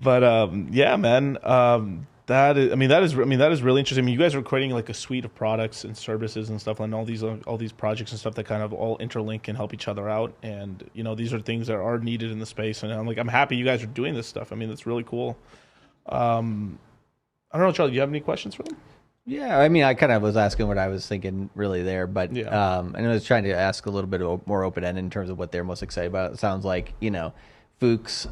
But yeah, man. That is really interesting. I mean, you guys are creating like a suite of products and services and stuff, and all these projects and stuff that kind of all interlink and help each other out. And these are things that are needed in the space. And I'm happy you guys are doing this stuff. I mean, it's really cool. Um, I don't know, Charlie. Do you have any questions for them? Yeah, I mean, I kind of was asking what I was thinking really there, but Yeah. and I was trying to ask a little bit more open end in terms of what they're most excited about. It sounds like Fuchs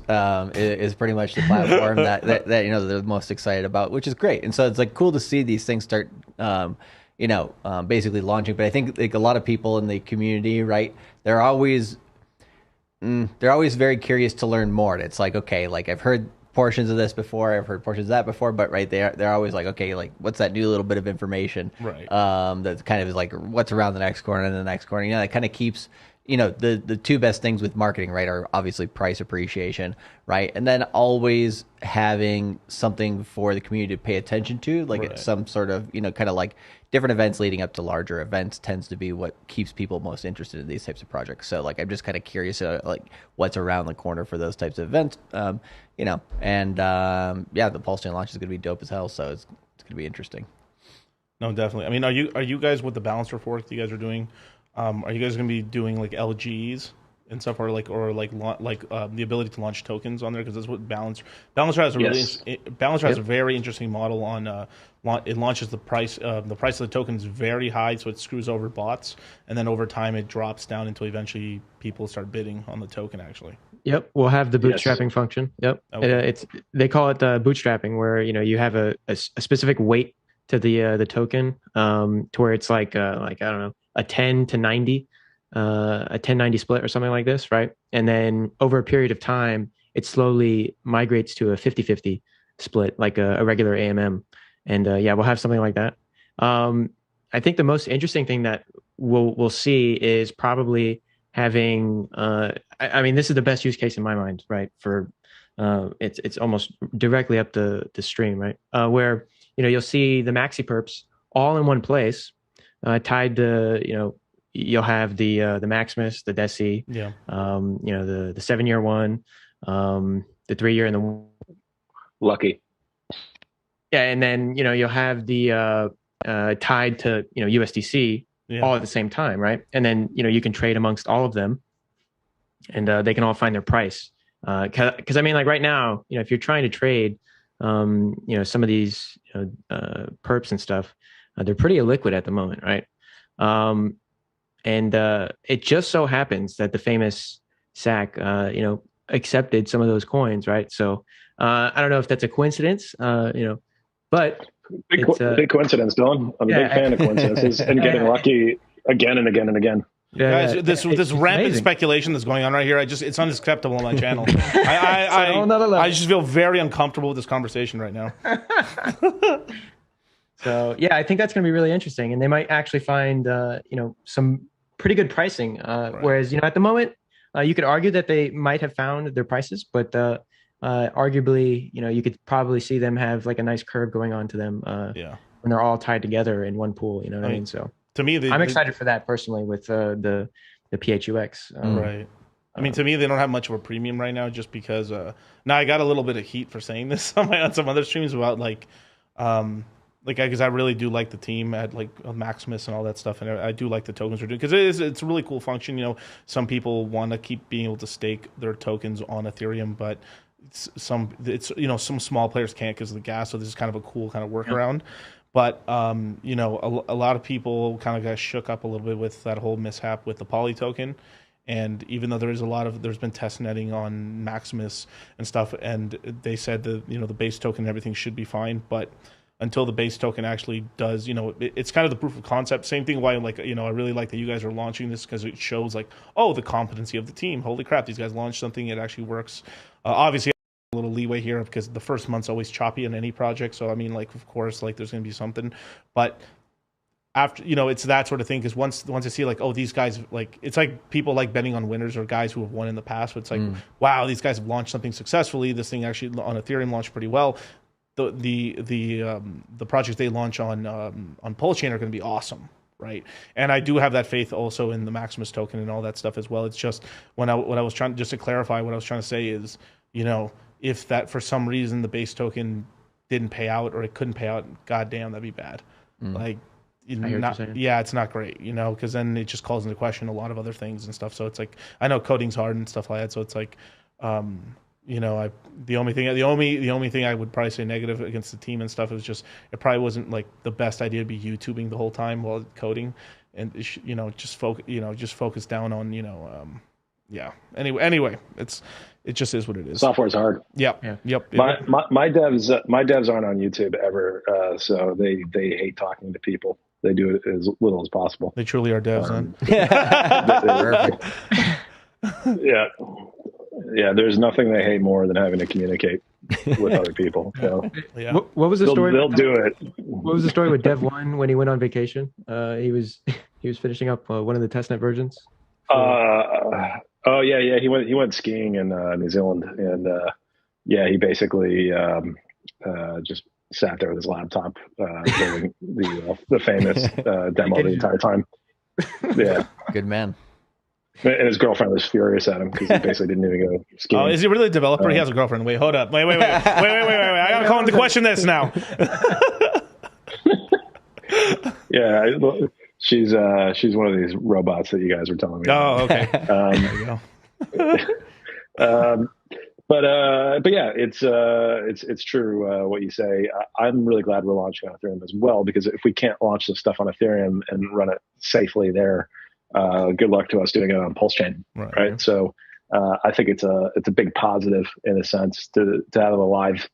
is pretty much the platform that they're most excited about, which is great. And so it's like cool to see these things start, basically launching. But I think like a lot of people in the community, right? They're always very curious to learn more. And it's like, okay, like I've heard portions of this before, I've heard portions of that before, but right there, they're always like, okay, like what's that new little bit of information, Right. that kind of is like what's around the next corner and the next corner. That kind of keeps, the two best things with marketing, right, are obviously price appreciation, right, and then always having something for the community to pay attention to, like Right. some sort of, kind of like different events leading up to larger events tends to be what keeps people most interested in these types of projects. So like I'm just kind of curious, like what's around the corner for those types of events, and yeah, the Pulse Chain launch is going to be dope as hell. So it's going to be interesting. No, definitely. I mean, are you guys with the balancer fork that you guys are doing? Are you guys going to be doing like LGs and stuff, the ability to launch tokens on there? Because that's what Balancer has a Yes. Balancer has a Yep. very interesting model on. It launches the price of the token is very high, so it screws over bots, and then over time it drops down until eventually people start bidding on the token. Actually, Yep, we'll have the Yes. bootstrapping function. Yep, okay, it's they call it bootstrapping, where you have a specific weight to the token, to where it's like I don't know, a 10 to 90, a 10-90 split or something like this, right? And then over a period of time, it slowly migrates to a 50-50 split, like a regular AMM. And yeah, we'll have something like that. I think the most interesting thing that we'll see is probably having. I mean, this is the best use case in my mind, right? For it's almost directly up the stream, right? Where you'll see the maxi perps all in one place, tied to you'll have the Maximus, the Deci, yeah, the 7-year one, the 3-year, and the Lucky. yeah, and then you'll have the tied to USDC yeah. all at the same time, right? And then you can trade amongst all of them, and they can all find their price. Because I mean, like right now, if you're trying to trade, some of these perps and stuff, they're pretty illiquid at the moment, right? And it just so happens that the famous SAC, accepted some of those coins, right? So I don't know if that's a coincidence, but Big coincidence, Dylan. I'm a big fan of coincidences and getting lucky again and again and again. Guys, this it's rampant amazing. speculation that's going on right here, it's unacceptable on my channel. a whole nother level. I just feel very uncomfortable with this conversation right now. So yeah, I think that's going to be really interesting, and they might actually find some pretty good pricing. Whereas at the moment, you could argue that they might have found their prices, but arguably, you could probably see them have like a nice curve going on to them. Yeah. When they're all tied together in one pool. You know what I mean? So To me, I'm excited for that personally with the PHUX. Right. I mean, to me, they don't have much of a premium right now, just because. Now I got a little bit of heat for saying this on some other streams about because I really do like the team at like Maximus and all that stuff, and I do like the tokens we're doing because it's a really cool function. Some people want to keep being able to stake their tokens on Ethereum, but some small players can't because of the gas. So this is kind of a cool kind of workaround. But a lot of people kind of got shook up a little bit with that whole mishap with the Poly token. And even though there's been test netting on Maximus and stuff, and they said that the base token and everything should be fine, but until the base token actually does, it's kind of the proof of concept. Same thing why I really like that you guys are launching this, because it shows the competency of the team. Holy crap, these guys launched something, it actually works. Obviously a little leeway here because the first month's always choppy in any project. So I mean, of course, there's going to be something, but after it's that sort of thing. Because once I see these guys, it's like people like betting on winners or guys who have won in the past. But it's like, wow, these guys have launched something successfully. This thing actually on Ethereum launched pretty well. The projects they launch on Pulse Chain are going to be awesome. Right, and I do have that faith also in the Maximus token and all that stuff as well. It's just what I was trying, just to clarify, what I was trying to say is, if that for some reason the base token didn't pay out or it couldn't pay out, goddamn, that'd be bad. Like, it's not great, you know, because then it just calls into question a lot of other things and stuff. So it's like, I know coding's hard and stuff like that. So it's like, you know, the only thing I would probably say negative against the team and stuff is just it probably wasn't like the best idea to be YouTubing the whole time while coding, and you know, just focus down on, you know, Anyway, it just is what it is. Software's hard. Yep. My devs aren't on YouTube ever, so they hate talking to people. They do it as little as possible. They truly are devs, then. Perfect. Yeah. There's nothing they hate more than having to communicate with other people. So yeah. What was the story? They'll do it. What was the story with Dev One when he went on vacation? He was finishing up one of the testnet versions. Oh yeah. He went skiing in New Zealand, and he basically just sat there with his laptop doing the famous demo the entire time. Yeah, good man. And his girlfriend was furious at him because he basically didn't even go skiing. Oh, is he really a developer? He has a girlfriend. Wait, hold up. Wait. I gotta call him to question this now. Yeah, she's one of these robots that you guys were telling me. Oh, okay. There you go. But yeah, it's true what you say. I'm really glad we're launching on Ethereum as well, because if we can't launch this stuff on Ethereum and run it safely there, good luck to us doing it on Pulse Chain, right? So I think it's a big positive in a sense to have a live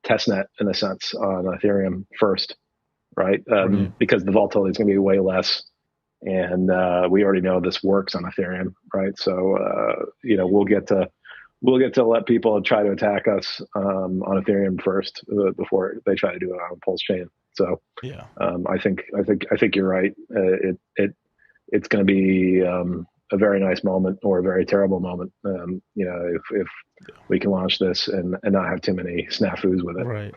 testnet in a sense on Ethereum first, right? Because the volatility is going to be way less, and we already know this works on Ethereum, right? So you know, we'll get to let people try to attack us on Ethereum first before they try to do it on Pulse Chain. So yeah, I think you're right. It's going to be a very nice moment or a very terrible moment. You know, if we can launch this and not have too many snafus with it, right?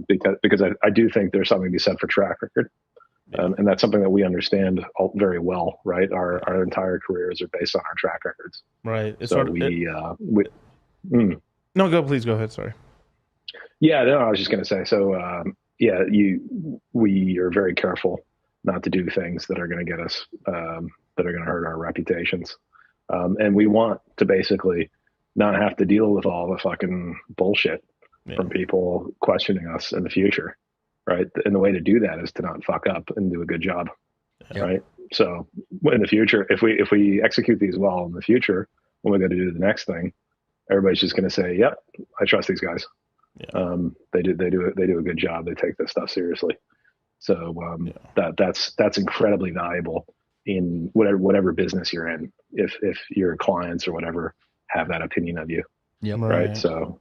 Because I do think there's something to be said for track record. And that's something that we understand very well, right? Our entire careers are based on our track records. Right. It's so No, please go ahead. Sorry. Yeah, no, I was just going to say, so we are very careful not to do things that are going to get us, that are going to hurt our reputations. And we want to basically not have to deal with all the fucking bullshit from people questioning us in the future. Right. And the way to do that is to not fuck up and do a good job. Yeah. Right. So in the future, if we execute these well in the future, when we go to do the next thing, everybody's just going to say, yep, I trust these guys. Yeah. They do a good job. They take this stuff seriously. So that's incredibly valuable in whatever business you're in. If your clients or whatever have that opinion of you. Yep. Right. So,